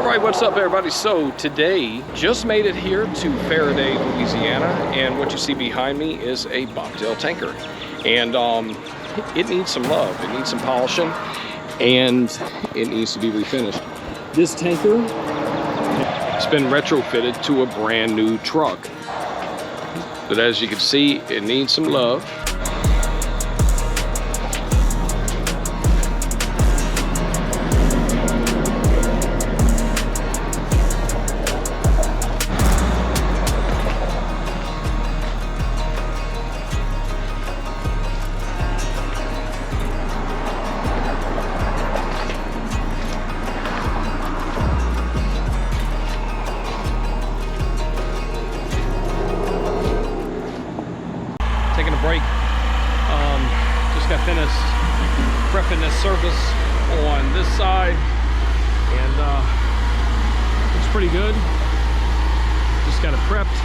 All right, what's up everybody? So today, just made it here to Ferriday, Louisiana, and what you see behind me is a bobtail tanker. And it needs some love, it needs some polishing, and it needs to be refinished. This tanker has been retrofitted to a brand new truck. But as you can see, it needs some love. Taking a break. Just got finished prepping this surface on this side, and it's pretty good. Just got it prepped.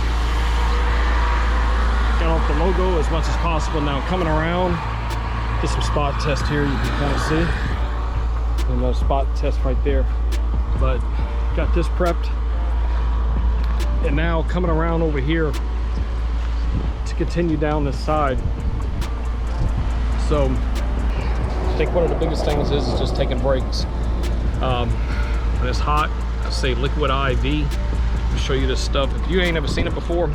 Got off the logo as much as possible. Now coming around, get some spot test here. You can kind of see another spot test right there. But got this prepped, and now coming around over here to continue down this side. So I think one of the biggest things is just taking breaks. When it's hot, I say liquid IV. I'll show you this stuff. If you ain't ever seen it before,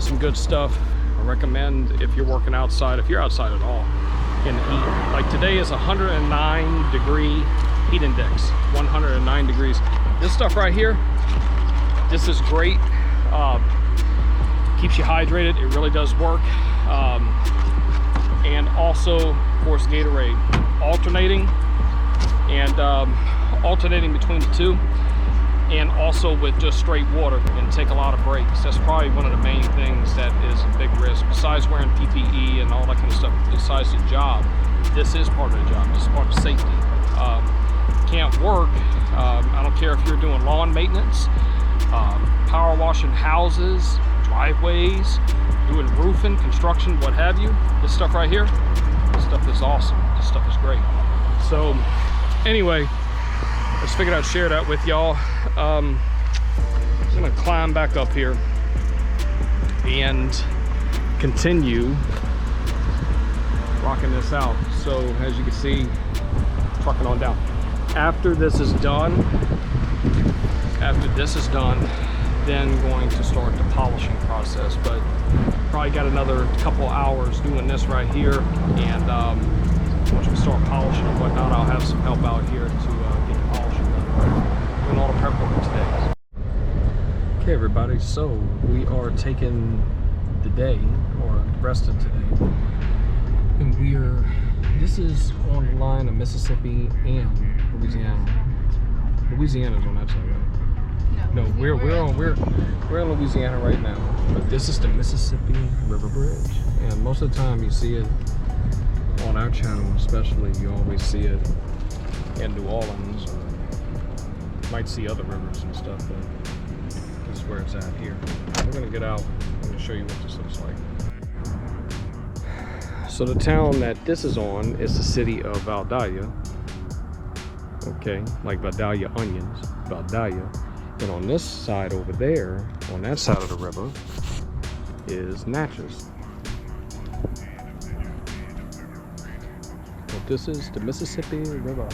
some good stuff. I recommend if you're working outside, if you're outside at all in the heat. Like today is 109 degree heat index, 109 degrees. This stuff right here, this is great. Keeps you hydrated. It really does work. And also, of course, Gatorade, alternating between the two, and also with just straight water, and take a lot of breaks. That's probably one of the main things that is a big risk, besides wearing PPE and all that kind of stuff. Besides the job, this is part of the job. This is part of safety. Can't work. I don't care if you're doing lawn maintenance, power washing houses, driveways, doing roofing, construction, what have you. This stuff right here, this stuff is awesome. This stuff is great. So anyway, just figured I'd share that with y'all. I'm gonna climb back up here and continue rocking this out. So as you can see, trucking on down. After this is done, then going to start the polishing process. But probably got another couple hours doing this right here, and once we start polishing and whatnot, I'll have some help out here to get the polishing done. Doing all the prep work today. Okay everybody, so we are taking the day, or the rest of today, and this is on the line of Mississippi and Louisiana. Louisiana's on that side, right? No, we're in Louisiana right now, but this is the Mississippi River Bridge, and most of the time you see it on our channel, especially you always see it in New Orleans, or you might see other rivers and stuff, but this is where it's at here. We're gonna get out. I'm gonna show you what this looks like. So the town that this is on is the city of Vidalia. Okay, like Vidalia onions, Vidalia. And on this side over there, on that side of the river, is Natchez. But this is the Mississippi River.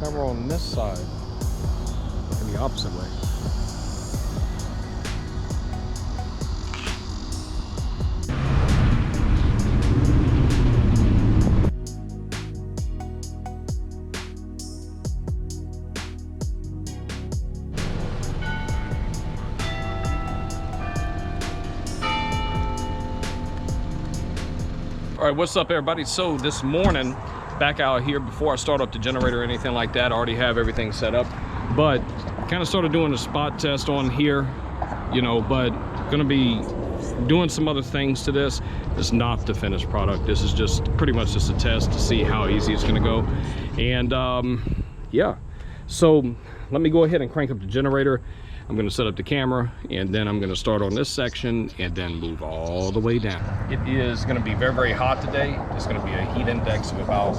Now we're on this side, in the opposite way. All right, what's up everybody? So this morning, back out here, before I start up the generator or anything like that, I already have everything set up, but kind of started doing a spot test on here, you know, but gonna be doing some other things to this. It's not the finished product. This is just pretty much just a test to see how easy it's gonna go. And yeah, so let me go ahead and crank up the generator. I'm gonna set up the camera, and then I'm gonna start on this section and then move all the way down. It is gonna be very, very hot today. It's gonna be a heat index of about,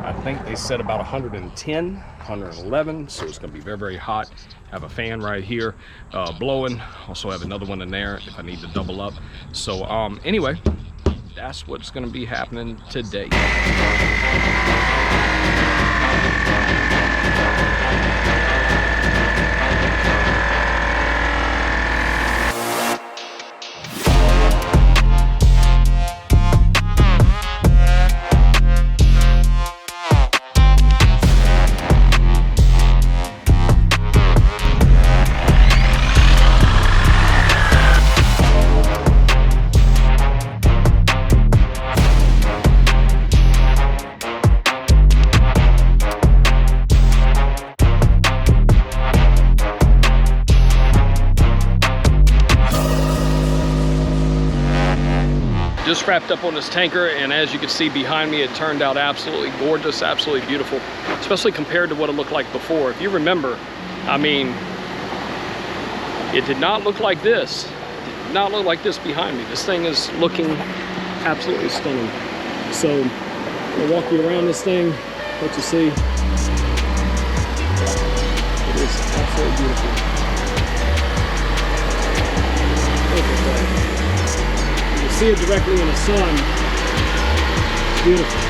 I think they said about 110, 111. So it's gonna be very, very hot. Have a fan right here blowing. Also have another one in there if I need to double up. So anyway, that's what's gonna be happening today. Just wrapped up on this tanker, and as you can see behind me, it turned out absolutely gorgeous, absolutely beautiful, especially compared to what it looked like before. If you remember, I mean, it did not look like this. It did not look like this behind me. This thing is looking absolutely stunning. So I'll walk you around this thing, let you see. It is absolutely beautiful. Look at that. See it directly in the sun. It's beautiful.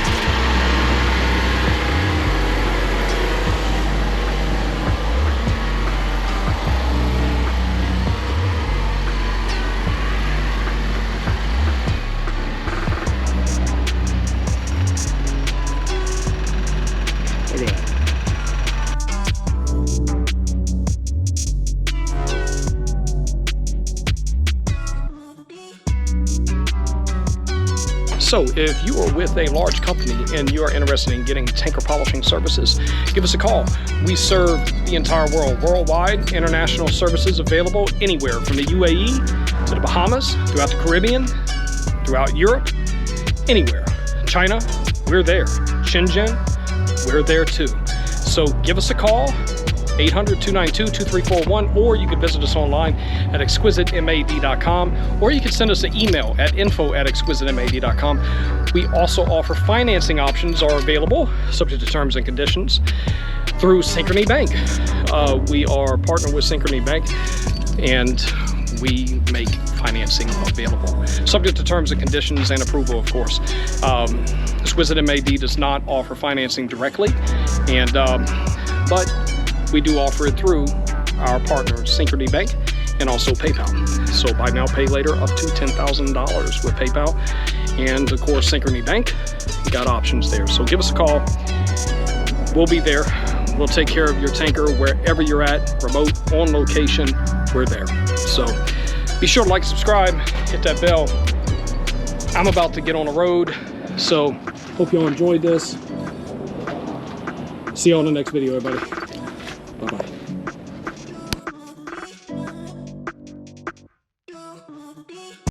Look at that. So if you are with a large company and you are interested in getting tanker polishing services, give us a call. We serve the entire world, worldwide, international services available anywhere from the UAE to the Bahamas, throughout the Caribbean, throughout Europe, anywhere. China, we're there. Shenzhen, we're there too. So give us a call, 800-292-2341, or you can visit us online at EXQUISITEMAD.com, or you can send us an email at info@EXQUISITEMAD.com. We also offer financing options are available, subject to terms and conditions, through Synchrony Bank. We are partnered with Synchrony Bank, and we make financing available, subject to terms and conditions and approval, of course. EXQUISITEMAD does not offer financing directly, and but we do offer it through our partner Synchrony Bank and also PayPal. So buy now, pay later up to $10,000 with PayPal, and of course Synchrony Bank got options there. So give us a call. We'll be there. We'll take care of your tanker wherever you're at, remote, on location. We're there. So be sure to like, subscribe, hit that bell. I'm about to get on the road, so hope y'all enjoyed this. See you on the next video, everybody.